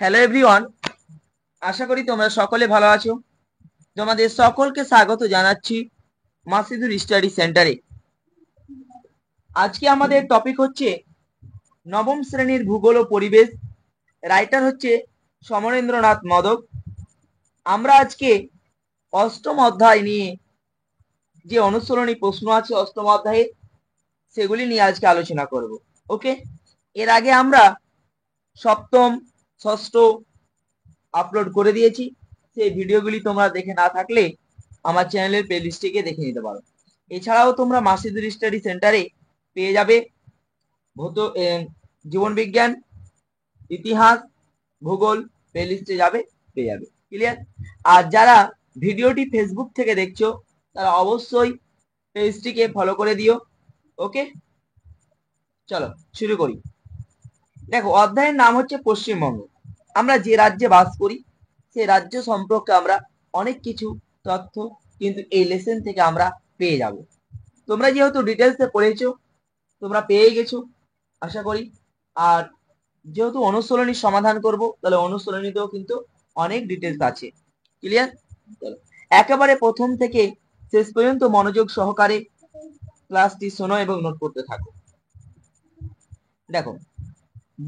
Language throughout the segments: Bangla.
হ্যালো এভরিওয়ান, আশা করি তোমরা সকলে ভালো আছো। তোমাদের সকলকে স্বাগত জানাচ্ছি মাসিদুর স্টাডি সেন্টারে। আজকে আমাদের টপিক হচ্ছে নবম শ্রেণীর ভূগোল ও পরিবেশ। রাইটার হচ্ছে সমরেন্দ্রনাথ মদক। আমরা আজকে অষ্টম অধ্যায় নিয়ে যে অনুসরণী প্রশ্ন আছে অষ্টম অধ্যায়ে সেগুলি নিয়ে আজকে আলোচনা করব। ওকে, এর আগে আমরা সপ্তম, ষষ্ঠ আপলোড করে দিয়েছি। সেই ভিডিওগুলি তোমরা দেখে না থাকলে আমার চ্যানেলের প্লেলিস্টে গিয়ে দেখে নিতে পারো। এছাড়াও তোমরা মাসিদুর স্টাডি সেন্টারে পেয়ে যাবে জীবন বিজ্ঞান, ইতিহাস, ভূগোল। প্লেলিস্টে যাবে, পেয়ে যাবে। ক্লিয়ার? আর যারা ভিডিওটি ফেসবুক থেকে দেখছো তারা অবশ্যই পেজটিকে ফলো করে দিও। ওকে, চলো শুরু করি। দেখো, অধ্যায়ের নাম হচ্ছে পশ্চিমবঙ্গ। আমরা যে রাজ্যে বাস করি সেই রাজ্য সম্পর্কে আমরা অনেক কিছু তথ্য কিন্তু এই লেসন থেকে আমরা পেয়ে যাব। তোমরা যেহেতু ডিটেলসে পড়েছো, তোমরা পেয়ে গেছো আশা করি। আর যেহেতু অনুশীলনী সমাধান করব, তাহলে অনুশীলনীতেও কিন্তু অনেক ডিটেলস আছে। ক্লিয়ার? চলো একেবারে প্রথম থেকে শেষ পর্যন্ত মনোযোগ সহকারে ক্লাসটি শোনো এবং নোট করতে থাকো। দেখো,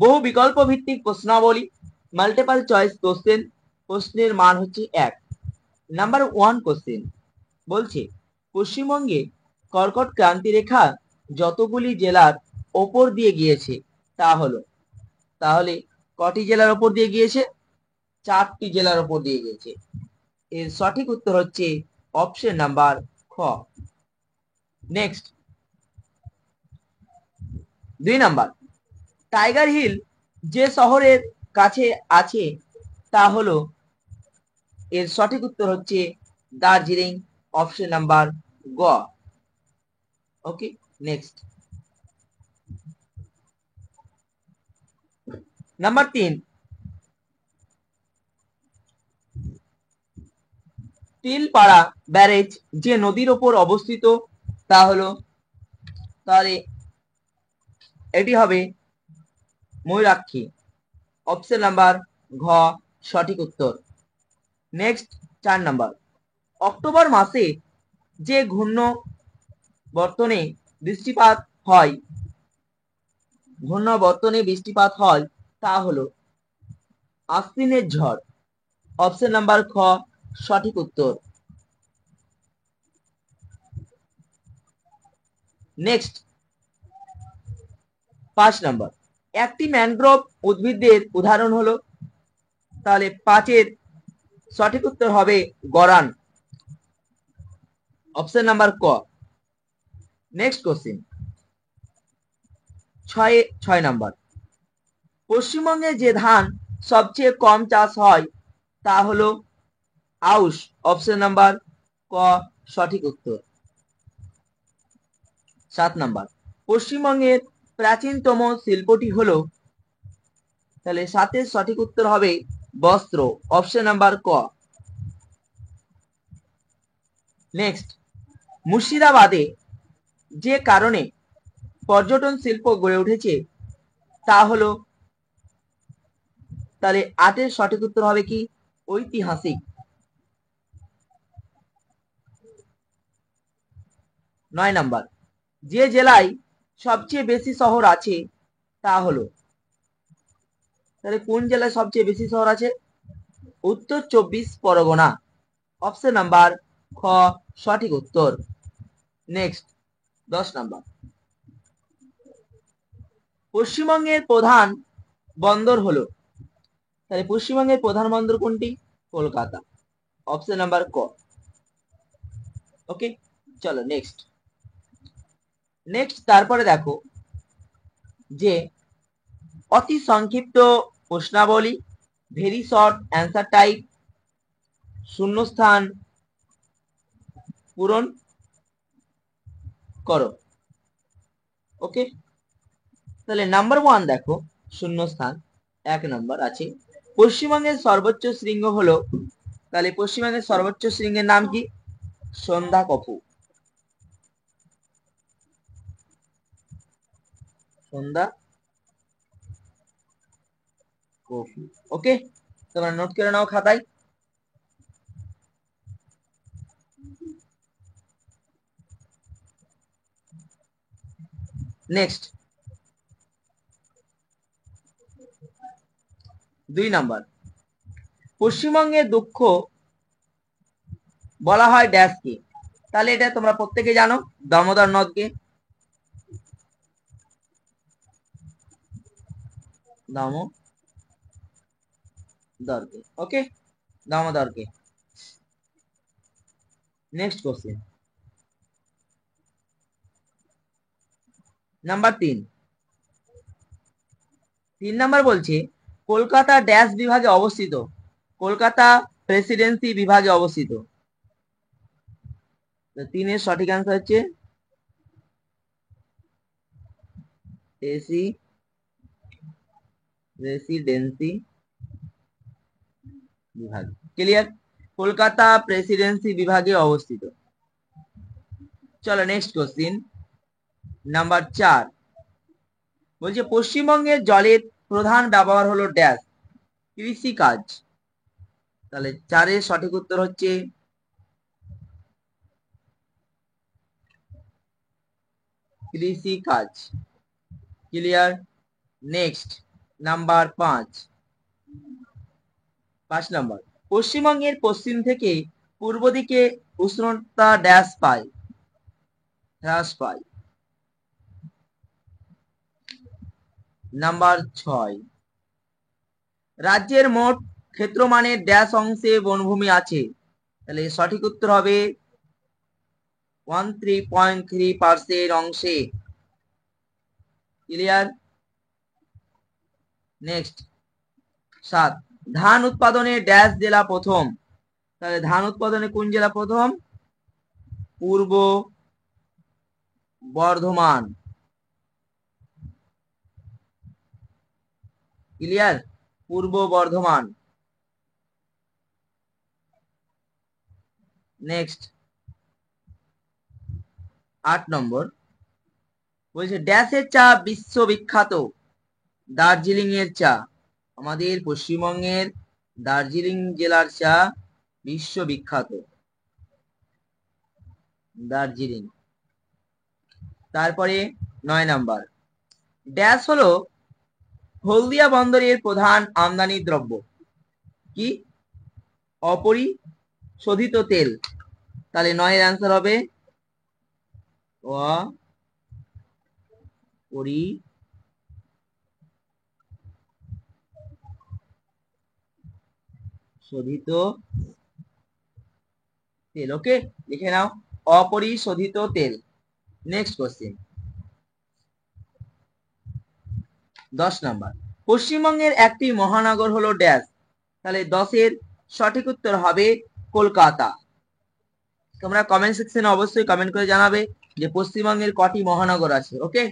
বহু বিকল্প ভিত্তিক প্রশ্নাবলী, মাল্টিপল চয়েস কোশ্চেন। প্রশ্নের মান হচ্ছে 1। নাম্বার 1 কোশ্চেন বলছে, পশ্চিমবঙ্গে কর্কট ক্রান্তি রেখা যতগুলি জেলার ওপর দিয়ে গিয়েছে তা হলো। তাহলে কটি জেলার ওপর দিয়ে গিয়েছে? 4টি জেলার ওপর দিয়ে গিয়েছে। এর সঠিক উত্তর হচ্ছে অপশন নাম্বার খ। নেক্সট, 2 নাম্বার, টাইগার হিল যে শহরের কাছে আছে তা হলো। এর সঠিক উত্তর হচ্ছে দার্জিলিং, অপশন নাম্বার গ। ওকে, নেক্সট, নাম্বার 3, তিলপাড়া ব্যারেজ যে নদীর ওপর অবস্থিত তা হলো। তাহলে এটি হবে ময়ূরাক্ষী, অপশন নাম্বার ঘ সঠিক উত্তর। নেক্সট, 4 নাম্বার, অক্টোবর মাসে যে ঘূর্ণবর্তনে বৃষ্টিপাত হয় তা হলো আশ্বিনের ঝড়, অপশন নাম্বার খ সঠিক উত্তর। নেক্সট, 5 নাম্বার, একটি ম্যানগ্রোভ উদ্ভিদের উদাহরণ হলো। তাহলে 5-এর সঠিক উত্তর হবে গরান, অপশন নাম্বার ক। নেক্সট কোশ্চিন, 6 নাম্বার, পশ্চিমবঙ্গে যে ধান সবচেয়ে কম চাষ হয় তা হলো আউশ, অপশন নাম্বার ক সঠিক উত্তর। 7 নাম্বার, পশ্চিমবঙ্গের প্রাচীনতম শিল্পটি হলো। তাহলে 7-এর সঠিক উত্তর হবে বস্ত্র, অপশন নাম্বার ক। নেক্সট, মুর্শিদাবাদে যে কারণে পর্যটন শিল্প গড়ে উঠেছে তা হলো। তাহলে 8-এর সঠিক উত্তর হবে কি ঐতিহাসিক। 9 নাম্বার, যে জেলায় সবচেয়ে বেশি শহর আছে তা হলো। তাহলে কোন জেলায় সবচেয়ে বেশি শহর আছে? উত্তর 24 পরগনা, অপশন নাম্বার খ সঠিক উত্তর। নেক্সট, 10 নাম্বার, পশ্চিমবঙ্গের প্রধান বন্দর হলো। তাহলে পশ্চিমবঙ্গের প্রধান বন্দর কোনটি? কলকাতা, অপশন নাম্বার ক। ওকে, চলো নেক্সট। তারপরে দেখো যে অতি সংক্ষিপ্ত প্রশ্নাবলী, ভেরি শর্ট অ্যান্সার টাইপ, শূন্যস্থান পূরণ করো। ওকে, তাহলে নাম্বার 1 দেখো, শূন্যস্থান 1 নাম্বার আছে, পশ্চিমবঙ্গের সর্বোচ্চ শৃঙ্গ হলো। তাহলে পশ্চিমবঙ্গের সর্বোচ্চ শৃঙ্গের নাম কি? সন্ধ্যাকফু, সন্ধ্যা কফি। ওকে, তোমরা নোট করে নাও খাতায়। নেক্সট 2 নাম্বার, পশ্চিমবঙ্গের দুঃখ বলা হয় ড্যাশকে। তাহলে এটা তোমরা প্রত্যেকে জানো, দামোদর নদকে। দামোদরকে, ওকে, দামোদরকে। Next question, number 3। 3 নাম্বার বলছে কলকাতা ড্যাশ বিভাগে অবস্থিত। কলকাতা প্রেসিডেন্সি বিভাগে অবস্থিত। 3 এর সঠিক আনসার হচ্ছে রেসিডেন্সি বিভাগ। ক্লিয়ার, কলকাতা প্রেসিডেন্সি বিভাগে অবস্থিত। চলো নেক্সট কোশ্চিন, নাম্বার 4। বলছে পশ্চিমবঙ্গের জলের প্রধান ব্যবহার হলো ড্যাশ, কৃষি কাজ। তাহলে 4 এর সঠিক উত্তর হচ্ছে কৃষি কাজ। Clear, next number 5। 5 নাম্বার, পশ্চিমবঙ্গের পশ্চিম থেকে পূর্ব দিকে উষ্ণতা ড্যাশ পায়, হ্রাস পায়। নাম্বার 6, রাজ্যের মোট ক্ষেত্রমানের ড্যাশ অংশে বনভূমি আছে। তাহলে সঠিক উত্তর হবে 13.3% অংশে। ক্লিয়ার, নেক্সট 7, ধান উৎপাদনে ড্যাশ জেলা প্রথম। তাহলে ধান উৎপাদনে কোন জেলা প্রথম? পূর্ব বর্ধমান। ক্লিয়ার, পূর্ব বর্ধমান। নেক্সট 8 নম্বর, বলছে ড্যাশের চা বিশ্ববিখ্যাত। দার্জিলিং এর চা, আমাদের পশ্চিমবঙ্গের দার্জিলিং জেলার চা বিশ্ববিখ্যাত। দার্জিলিং। তারপরে 9 নাম্বার, ড্যাশ হলো হলদিয়া বন্দরের প্রধান আমদানি দ্রব্য। কি? অপরিশোধিত তেল। তাহলে 9 এর অ্যান্সার হবে অপরিশোধিত তেল। ওকে, লিখে নাও অপরিশোধিত তেল। নেক্সট কোশ্চেন, 10 নাম্বার, পশ্চিমবঙ্গের একটি মহানগর হলো ড্যাশ। তাহলে 10 এর সঠিক উত্তর হবে কলকাতা। তোমরা কমেন্ট সেকশনে অবশ্যই কমেন্ট করে জানাবে যে পশ্চিমবঙ্গের কটি মহানগর আছে। ওকে,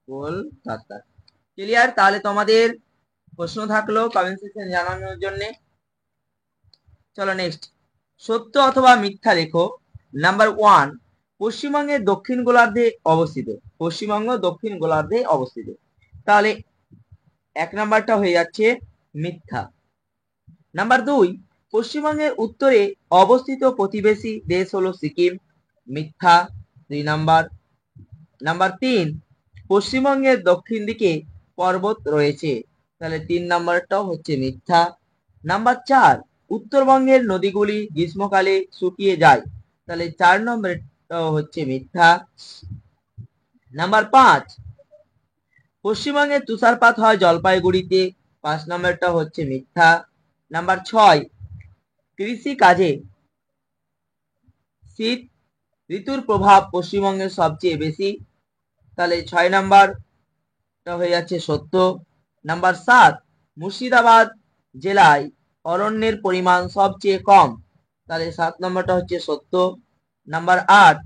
কলকাতা। ক্লিয়ার, তাহলে তোমাদের প্রশ্ন থাকলো কমেন্ট সেকশনে জানানোর জন্য। চলো নেক্সট, সত্য অথবা মিথ্যা লেখো। নাম্বার 1, পশ্চিমবঙ্গের দক্ষিণ গোলার্ধে অবস্থিত। পশ্চিমবঙ্গ দক্ষিণ গোলার্ধে অবস্থিত। তাহলে 1 নাম্বারটা হয়ে যাচ্ছে মিথ্যা। নাম্বার 2, পশ্চিমবঙ্গের উত্তরে অবস্থিত প্রতিবেশী দেশ হলো সিকিম। মিথ্যা, 3 নাম্বার। নাম্বার 3, পশ্চিমবঙ্গের দক্ষিণ দিকে পর্বত রয়েছে। তাহলে 3 নাম্বারটাও হচ্ছে মিথ্যা। নাম্বার 4, উত্তরবঙ্গের নদীগুলি গ্রীষ্মকালে শুকিয়ে যায়। তাহলে 4 নম্বরটাও হচ্ছে মিথ্যা। নাম্বার 5, পশ্চিমবঙ্গে তুষারপাত হয় জলপাইগুড়িতে। 5 নম্বরটা হচ্ছে মিথ্যা। নাম্বার 6, কৃষি কাজে শীত ঋতুর প্রভাব পশ্চিমবঙ্গের সবচেয়ে বেশি। তাহলে 6 নাম্বারটা হয়ে যাচ্ছে সত্য। নাম্বার 7, মুর্শিদাবাদ জেলায় অরণ্যের পরিমাণ সবচেয়ে কম। তাহলে 7 নম্বরটা হচ্ছে সত্য। নাম্বার 8,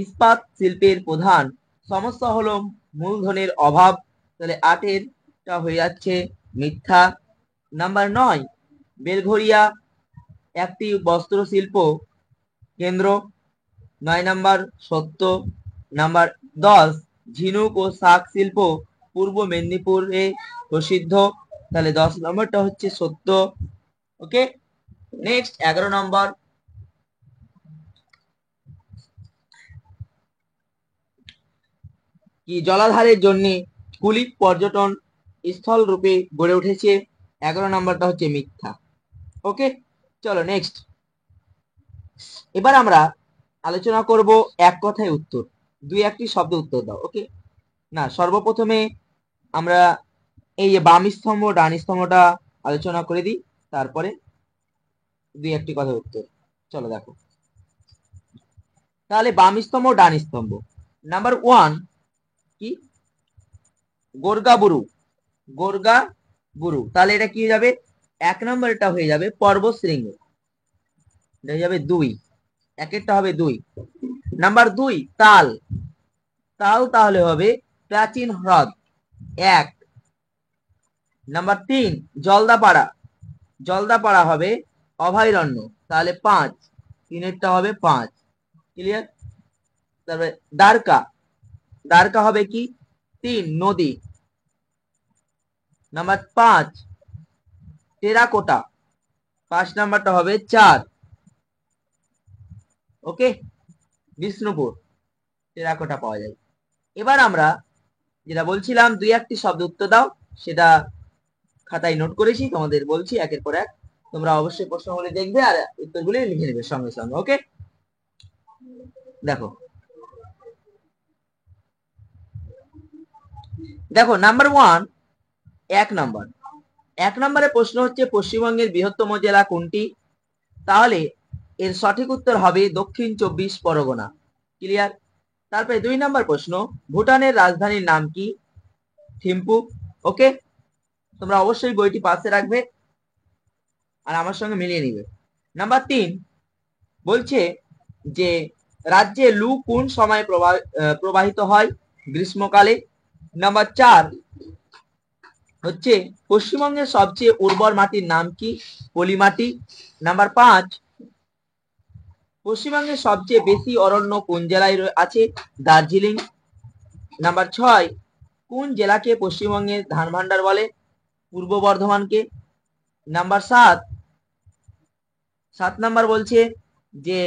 ইস্পাত শিল্পের প্রধান সমস্যা হলো মূলধনের অভাব। তাহলে 8 এরটা হয়ে যাচ্ছে মিথ্যা। নাম্বার 9, বেলঘরিয়া একটি বস্ত্র শিল্প কেন্দ্র। 9 নাম্বার সত্য। নাম্বার 10, ঝিনুক ও শাক শিল্প পূর্ব মেদিনীপুরে প্রসিদ্ধ। তাহলে 10 নম্বরটা হচ্ছে সত্য। ওকে, নেক্সট 11 নম্বর, কি জলাধারের জন্য কুলিক পর্যটন স্থল রূপে গড়ে উঠেছে? 11 নম্বরটা হচ্ছে মিথ্যা। ওকে, চলো নেক্সট। এবার আমরা আলোচনা করব এক কথায় উত্তর, দুই একটি শব্দ উত্তর দাও। ওকে, না সর্বপ্রথমে আমরা এই যে বাম স্তম্ভ ডান স্তম্ভটা আলোচনা করে দিই, তারপরে দুই একটি কথা উত্তর। চলো দেখো, তাহলে বাম স্তম্ভ ডান স্তম্ভ। নাম্বার 1 কি? Gogra Bru, Gogra Bru. তাহলে এটা কি হয়ে যাবে? 1 নম্বর এটা হয়ে যাবে পর্বত শৃঙ্গ, এটা হয়ে যাবে 2, একেরটা হবে 2। নাম্বার 2 তাল, তাল তাহলে হবে প্রাচীন হ্রদ, 1। নাম্বার 3 জলদাপাড়া, জলদাপাড়া হবে অভয়ারণ্য, তাহলে 5, 3এরটা হবে 5। ক্লিয়ার? তারপরে দ্বারকা, দ্বারকা হবে কি? 3 নদী। নাম্বার 5 টেরাকোটা, 5 নাম্বারটা হবে 4। ওকে, বিষ্ণুপুর টেরাকোটা পাওয়া যায়। এবার আমরা যেটা বলছিলাম দুই একটি শব্দ উত্তর দাও, সেটা খাতায় নোট করেছি, তোমাদের বলছি একের পর এক। তোমরা অবশ্যই প্রশ্নগুলি দেখবে আর উত্তরগুলি লিখে নেবে সঙ্গে সঙ্গে। ওকে, দেখো দেখো নাম্বার 1, 1 নম্বরে প্রশ্ন হচ্ছে পশ্চিমবঙ্গের বৃহত্তম জেলা কোনটি? তাহলে এর সঠিক উত্তর হবে দক্ষিণ 24 পরগনা। ক্লিয়ার? তারপরে 2 নম্বর প্রশ্ন, ভুটানের রাজধানীর নাম কি? থিম্পু। ওকে, তোমরা অবশ্যই বইটি পাশে রাখবে আর আমার সঙ্গে মিলিয়ে নিবে। নাম্বার 3 বলছে যে রাজ্যে লু কোন সময় প্রবাহিত হয়? গ্রীষ্মকালে। নাম্বার 4 হচ্ছে পশ্চিমবঙ্গের সবচেয়ে উর্বর মাটির নাম কি? পলি মাটি। নাম্বার 5 পশ্চিমবঙ্গের সবচেয়ে বেশি অরণ্য কোন জেলায় আছে? দার্জিলিং। নাম্বার 6 কোন জেলাকে পশ্চিমবঙ্গের ধান ভান্ডার বলে? পূর্ব বর্ধমানকে। নাম্বার 7 নাম্বার বলছে যে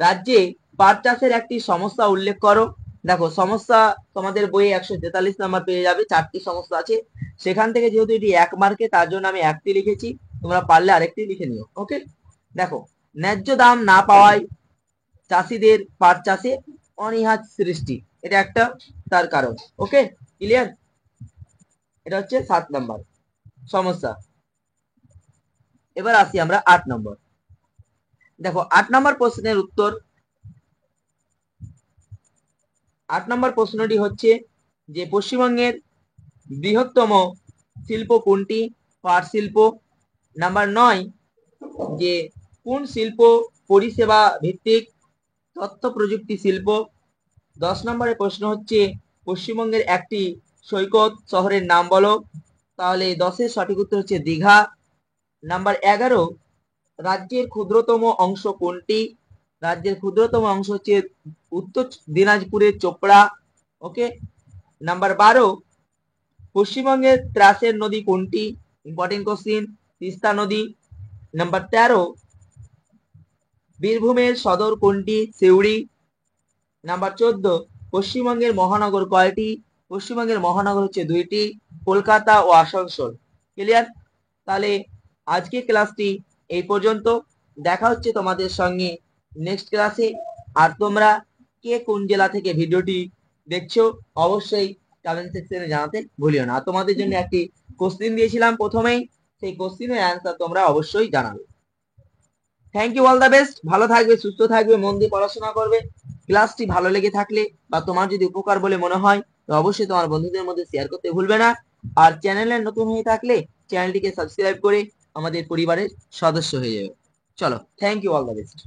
রাজ্যে পাট চাষের একটি সমস্যা উল্লেখ করো। দেখো সমস্যা তোমাদের বইয়ে 143 নাম্বার পেয়ে যাবে, 4টি সমস্যা আছে। সেখান থেকে যেহেতু এটি 1 মার্কে, তার জন্য আমি একটি লিখেছি, তোমরা পারলে আরেকটি লিখে নিও। ওকে, দেখো ন্যায্য দাম না পাওয়ায় চাষিদের পাট চাষে অনীহা সৃষ্টি, এটা একটা তার কারণ। ওকে, ক্লিয়ার? এটা হচ্ছে 7 নাম্বার সমস্যা। এবার আসি আমরা 8 নম্বর। দেখো 8 নম্বর প্রশ্নের উত্তর। 8 নম্বর প্রশ্নটি হচ্ছে যে পশ্চিমবঙ্গের বৃহত্তম শিল্প কোনটি? পাট শিল্প। নাম্বার 9 যে কোন শিল্প পরিষেবা ভিত্তিক? তথ্য প্রযুক্তি শিল্প। 10 নম্বরের প্রশ্ন হচ্ছে পশ্চিমবঙ্গের একটি সৈকত শহরের নাম বলো। তাহলে 10-এর সঠিক উত্তর হচ্ছে দীঘা। নাম্বার 11 রাজ্যের ক্ষুদ্রতম অংশ কোনটি? রাজ্যের ক্ষুদ্রতম অংশ হচ্ছে উত্তর দিনাজপুরের চোপড়া। ওকে, নাম্বার 12 পশ্চিমবঙ্গের ত্রাসের নদী কোনটি? ইম্পর্টেন্ট কোশ্চিন, তিস্তা নদী। নাম্বার 13 বীরভূমের সদর কোনটি? সিউড়ি। নাম্বার 14 পশ্চিমবঙ্গের মহানগর কয়টি? পশ্চিমবঙ্গের মহানগর হচ্ছে 2টি, কলকাতা ও আসানসোল। ক্লিয়ার? তাহলে আজকে ক্লাসটি এই পর্যন্ত, দেখা হচ্ছে তোমাদের সঙ্গে নেক্সট ক্লাসে। আর তোমরা কে কোন জেলা থেকে ভিডিওটি দেখছো অবশ্যই কমেন্ট সেকশনে জানাতে ভুলিও না। তোমাদের জন্য একটি কোশ্চেন দিয়েছিলাম প্রথমেই, সেই কোশ্চেনের অ্যান্সার তোমরা অবশ্যই জানাবে। Thank you, all the best. ভালো থাকবে, সুস্থ থাকবে, মন দিয়ে পড়াশোনা করবে। ক্লাসটি ভালো লেগে থাকলে বা তোমার যদি উপকার বলে মনে হয় তো অবশ্যই তোমার বন্ধুদের মধ্যে শেয়ার করতে ভুলবে না। আর চ্যানেলে নতুন হয়ে থাকলে চ্যানেলটিকে সাবস্ক্রাইব করে আমাদের পরিবারের সদস্য হয়ে যাবে। চলো, thank you, all the best.